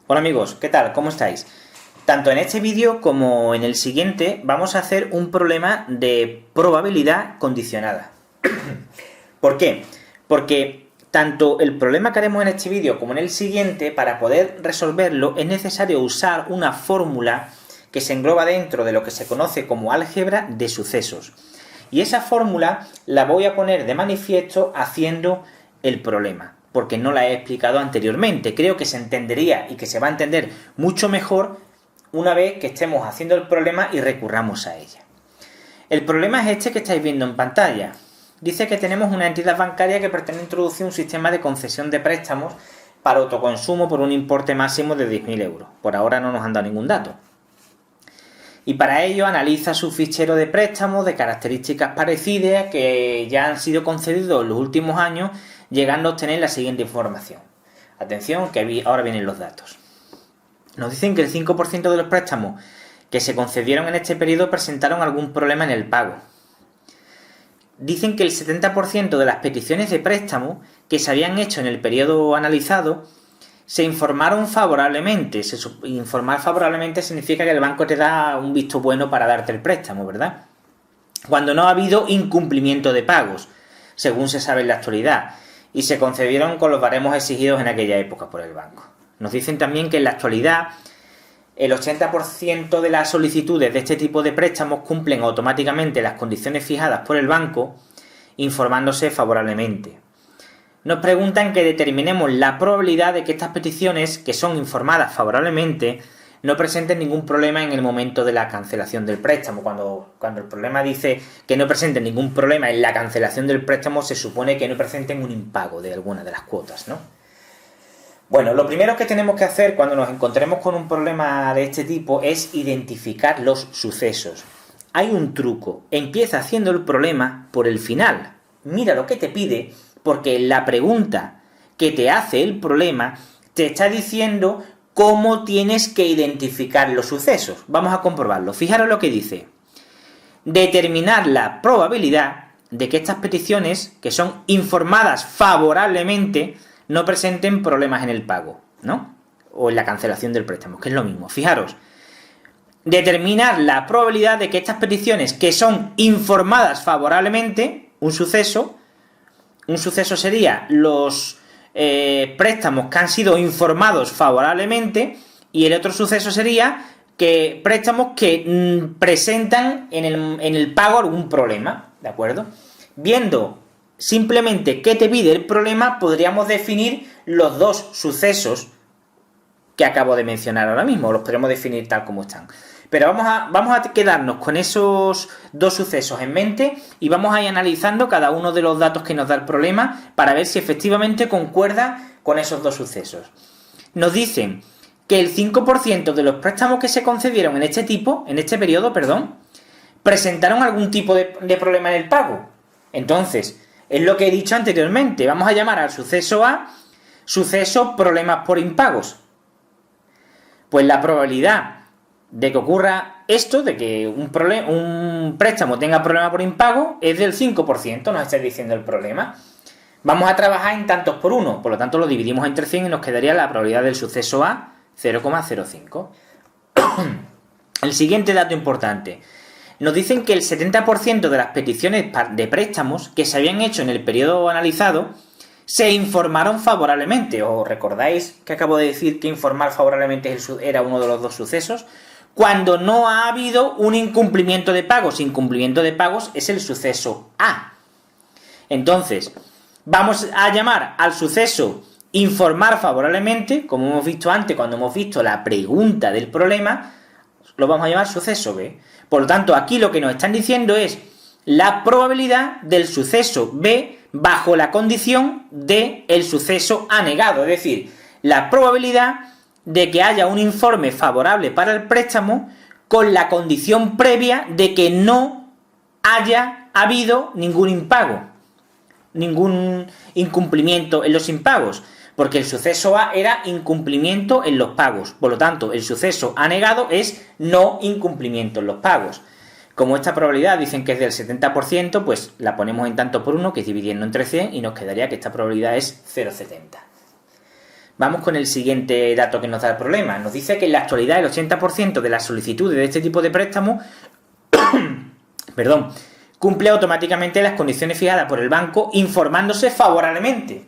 Hola amigos, ¿qué tal? ¿Cómo estáis? Tanto en este vídeo como en el siguiente vamos a hacer un problema de probabilidad condicionada. ¿Por qué? Porque tanto el problema que haremos en este vídeo como en el siguiente, para poder resolverlo es necesario usar una fórmula que se engloba dentro de lo que se conoce como álgebra de sucesos. Y esa fórmula la voy a poner de manifiesto haciendo el problema, porque no la he explicado anteriormente. Creo que se entendería y que se va a entender mucho mejor una vez que estemos haciendo el problema y recurramos a ella. El problema es este que estáis viendo en pantalla. Dice que tenemos una entidad bancaria que pretende introducir un sistema de concesión de préstamos para autoconsumo por un importe máximo de 10.000 euros. Por ahora no nos han dado ningún dato. Y para ello analiza su fichero de préstamos de características parecidas que ya han sido concedidos en los últimos años, llegando a obtener la siguiente información. Atención, que ahora vienen los datos. Nos dicen que el 5% de los préstamos que se concedieron en este periodo presentaron algún problema en el pago. Dicen que el 70% de las peticiones de préstamo que se habían hecho en el periodo analizado se informaron favorablemente. Informar favorablemente significa que el banco te da un visto bueno para darte el préstamo, ¿verdad? Cuando no ha habido incumplimiento de pagos, según se sabe en la actualidad, y se concedieron con los baremos exigidos en aquella época por el banco. Nos dicen también que en la actualidad el 80% de las solicitudes de este tipo de préstamos cumplen automáticamente las condiciones fijadas por el banco, informándose favorablemente. Nos preguntan que determinemos la probabilidad de que estas peticiones, que son informadas favorablemente, no presenten ningún problema en el momento de la cancelación del préstamo. Cuando el problema dice que no presenten ningún problema en la cancelación del préstamo, se supone que no presenten un impago de alguna de las cuotas, ¿no? Bueno, lo primero que tenemos que hacer cuando nos encontremos con un problema de este tipo es identificar los sucesos. Hay un truco. Empieza haciendo el problema por el final. Mira lo que te pide, porque la pregunta que te hace el problema te está diciendo cómo tienes que identificar los sucesos. Vamos a comprobarlo. Fijaros lo que dice. Determinar la probabilidad de que estas peticiones, que son informadas favorablemente, no presenten problemas en el pago, ¿no? O en la cancelación del préstamo, que es lo mismo. Fijaros. Determinar la probabilidad de que estas peticiones, que son informadas favorablemente, un suceso sería los préstamos que han sido informados favorablemente, y el otro suceso sería que préstamos que presentan en el pago algún problema, ¿de acuerdo? Viendo simplemente qué te pide el problema, podríamos definir los dos sucesos que acabo de mencionar ahora mismo, los podemos definir tal como están. Pero vamos a quedarnos con esos dos sucesos en mente y vamos a ir analizando cada uno de los datos que nos da el problema para ver si efectivamente concuerda con esos dos sucesos. Nos dicen que el 5% de los préstamos que se concedieron en este periodo, presentaron algún tipo de problema en el pago. Entonces, es lo que he dicho anteriormente, vamos a llamar al suceso A, suceso problemas por impagos. Pues la probabilidad de que ocurra esto, de que un préstamo tenga problema por impago, es del 5%, nos está diciendo el problema. Vamos a trabajar en tantos por uno, por lo tanto lo dividimos entre 100 y nos quedaría la probabilidad del suceso A 0,05. El siguiente dato importante. Nos dicen que el 70% de las peticiones de préstamos que se habían hecho en el periodo analizado se informaron favorablemente. ¿Os recordáis que acabo de decir que informar favorablemente era uno de los dos sucesos? Cuando no ha habido un incumplimiento de pagos. Incumplimiento de pagos es el suceso A. Entonces, vamos a llamar al suceso informar favorablemente, como hemos visto antes cuando hemos visto la pregunta del problema, lo vamos a llamar suceso B. Por lo tanto, aquí lo que nos están diciendo es la probabilidad del suceso B bajo la condición del suceso A negado, es decir, la probabilidad de que haya un informe favorable para el préstamo con la condición previa de que no haya habido ningún impago, ningún incumplimiento en los impagos, porque el suceso A era incumplimiento en los pagos, por lo tanto, el suceso A negado es no incumplimiento en los pagos. Como esta probabilidad dicen que es del 70%, pues la ponemos en tanto por uno, que es dividiendo entre 100, y nos quedaría que esta probabilidad es 0,70. Vamos con el siguiente dato que nos da el problema. Nos dice que en la actualidad el 80% de las solicitudes de este tipo de préstamo perdón, cumple automáticamente las condiciones fijadas por el banco informándose favorablemente.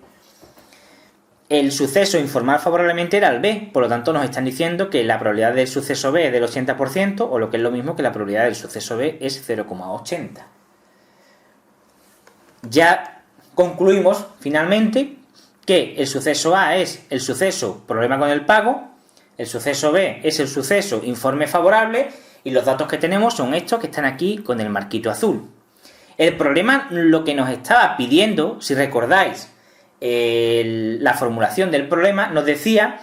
El suceso informar favorablemente era el B, por lo tanto nos están diciendo que la probabilidad del suceso B es del 80%, o lo que es lo mismo que la probabilidad del suceso B es 0,80. Ya concluimos finalmente que el suceso A es el suceso problema con el pago, el suceso B es el suceso informe favorable, y los datos que tenemos son estos que están aquí con el marquito azul. El problema lo que nos estaba pidiendo, si recordáis la formulación del problema, nos decía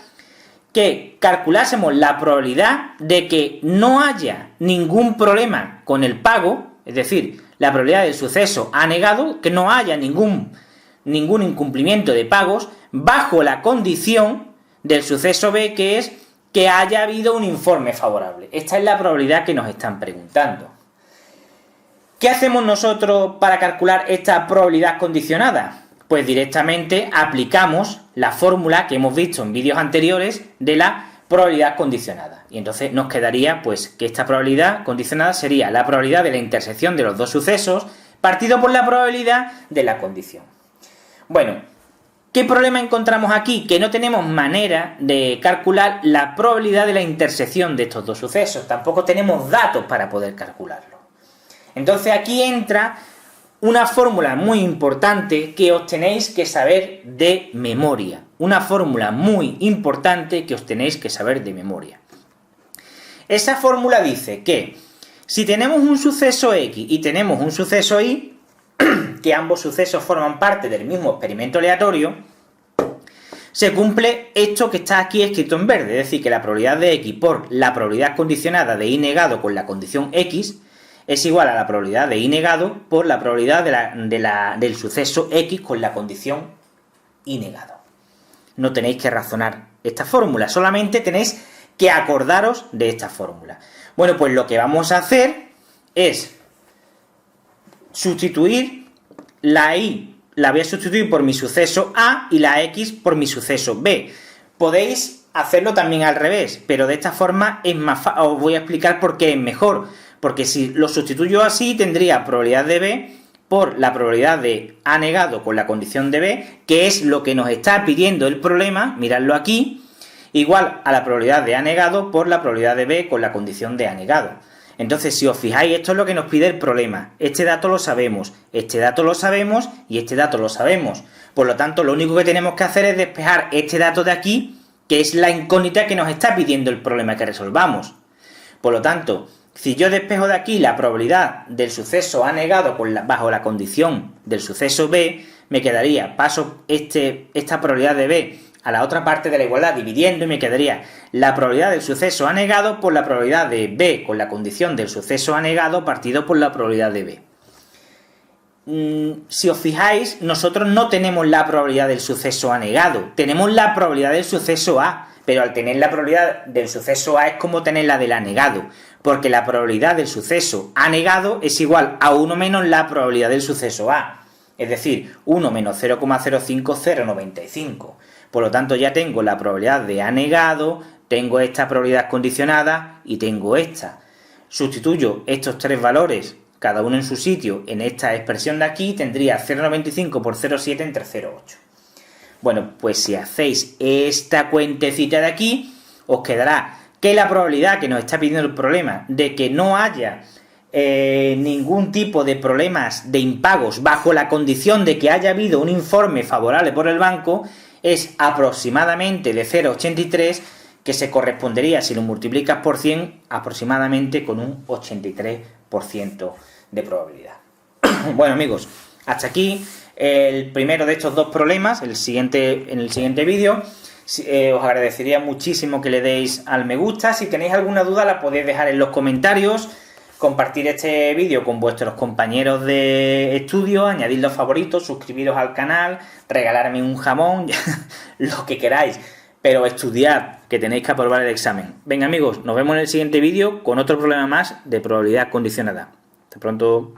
que calculásemos la probabilidad de que no haya ningún problema con el pago, es decir, la probabilidad del suceso A negado, que no haya ningún incumplimiento de pagos, bajo la condición del suceso B, que es que haya habido un informe favorable. Esta es la probabilidad que nos están preguntando. ¿Qué hacemos nosotros para calcular esta probabilidad condicionada? Pues directamente aplicamos la fórmula que hemos visto en vídeos anteriores de la probabilidad condicionada. Y entonces nos quedaría pues que esta probabilidad condicionada sería la probabilidad de la intersección de los dos sucesos partido por la probabilidad de la condición. Bueno, ¿qué problema encontramos aquí? Que no tenemos manera de calcular la probabilidad de la intersección de estos dos sucesos. Tampoco tenemos datos para poder calcularlo. Entonces aquí entra una fórmula muy importante que os tenéis que saber de memoria. Una fórmula muy importante que os tenéis que saber de memoria. Esa fórmula dice que si tenemos un suceso X y tenemos un suceso Y, que ambos sucesos forman parte del mismo experimento aleatorio, se cumple esto que está aquí escrito en verde, es decir, que la probabilidad de X por la probabilidad condicionada de Y negado con la condición X es igual a la probabilidad de Y negado por la probabilidad del suceso X con la condición Y negado. No tenéis que razonar esta fórmula, solamente tenéis que acordaros de esta fórmula. Bueno, pues lo que vamos a hacer es sustituir la Y, la voy a sustituir por mi suceso A y la X por mi suceso B. Podéis hacerlo también al revés, pero de esta forma es más fácil. Os voy a explicar por qué es mejor. Porque si lo sustituyo así, tendría probabilidad de B por la probabilidad de A negado con la condición de B, que es lo que nos está pidiendo el problema, miradlo aquí, igual a la probabilidad de A negado por la probabilidad de B con la condición de A negado. Entonces, si os fijáis, esto es lo que nos pide el problema. Este dato lo sabemos, este dato lo sabemos y este dato lo sabemos. Por lo tanto, lo único que tenemos que hacer es despejar este dato de aquí, que es la incógnita que nos está pidiendo el problema que resolvamos. Por lo tanto, si yo despejo de aquí la probabilidad del suceso A negado bajo la condición del suceso B, me quedaría, paso esta probabilidad de B a la otra parte de la igualdad dividiendo y me quedaría la probabilidad del suceso A negado por la probabilidad de B con la condición del suceso A negado partido por la probabilidad de B. Si os fijáis, nosotros no tenemos la probabilidad del suceso A negado, tenemos la probabilidad del suceso A, pero al tener la probabilidad del suceso A es como tener la del A negado, porque la probabilidad del suceso A negado es igual a 1 menos la probabilidad del suceso A, es decir, 1 menos 0,05095. Por lo tanto, ya tengo la probabilidad de A negado, tengo esta probabilidad condicionada y tengo esta. Sustituyo estos tres valores, cada uno en su sitio, en esta expresión de aquí, tendría 0,95 por 0,7 entre 0,8. Bueno, pues si hacéis esta cuentecita de aquí, os quedará que la probabilidad que nos está pidiendo el problema de que no haya ningún tipo de problemas de impagos bajo la condición de que haya habido un informe favorable por el banco es aproximadamente de 0,83, que se correspondería, si lo multiplicas por 100, aproximadamente con un 83% de probabilidad. Bueno, amigos, hasta aquí el primero de estos dos problemas. En el siguiente vídeo os agradecería muchísimo que le deis al me gusta. Si tenéis alguna duda la podéis dejar en los comentarios, compartir este vídeo con vuestros compañeros de estudio, añadir los favoritos, suscribiros al canal, regalarme un jamón, lo que queráis, pero estudiad, que tenéis que aprobar el examen. Venga amigos, nos vemos en el siguiente vídeo con otro problema más de probabilidad condicionada. Hasta pronto.